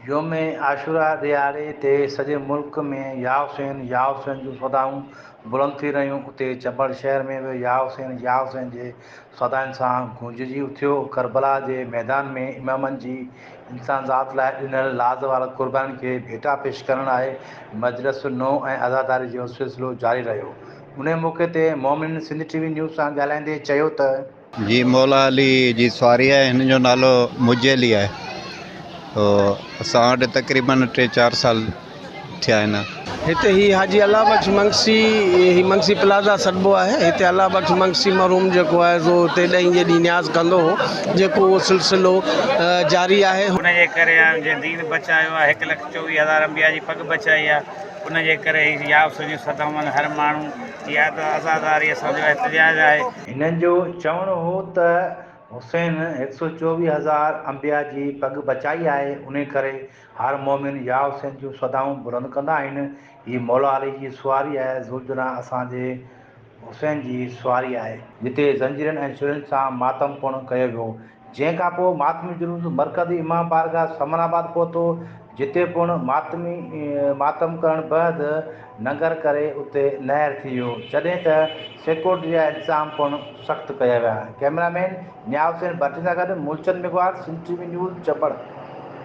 योम आशूरा ॾियारे ते सॼे मुल्क में या हुसैन जूं सदाऊं बुलंद थी रहियूं। उते चंबल शहर में बि या हुसैन जे सदाउनि सां गूंजजी उथियो। करबला जे मैदान में इमामनि जी इंसान ज़ात लाइ ॾिनल लाज़ वार क़ुर्बानी खे भेटा पेश करण आहे मजलिस नो ऐं आज़ादारी जो सिलसिलो जारी रहियो। उन मौक़े ते मोमिन सिंध टीवी न्यूज़ सां ॻाल्हाईंदे चयो त जी मौला अली जी सवारी आहे, हिन जो नालो मुजैली आहे। तो असां वटि तक़रीबन 3-4 साल थिया आहिनि। हिते ही हाजी अल्लाह बख्श मंगसी प्लाज़ा सॾिबो आहे। हिते अल्लाह बख्श मंगसी मरहूम जेको आहे सो हिते ॾहीं जे ॾींहुं न्याज़ कंदो हो, जेको उहो सिलसिलो जारी आहे। उन जे करे जे दीन बचायो आहे, 1,24,000 अंबिया जी पग बचाई आहे। उन जे करे या हुसैन सदाउनि हर माण्हू इहा त आज़ादारी असांजो एहतजाज आहे। हिननि जो चवणु हो त हुसैन 124,000 अंबिया जी पग बचाई आहे, उन करे हर मोमिन या हुसैन जूं सदाऊं बुलंद कंदा आहिनि। हीअ मौला अली जी सुवारी आहे, ज़ुलजना असांजे हुसैन जी सुवारी आहे, जिते ज़ंजीरनि ऐं छुरियुनि सां मातम पिणु कयो वियो। जंहिं खां पोइ मातमी जुलूस मरकज़ी इमाम बारगाह समनाबाद पहुतो, जिते पिणु मातम करण बैदि लंगर करे उते नहर थी वियो, जॾहिं त सिक्योरिटी जा इंतज़ाम पिणु सख़्तु कया विया। कैमरामैन न्याय हुसैन भट्टी सां गॾु मूलचंद मेघवाल, सिंध टीवी न्यूज़, चंबल।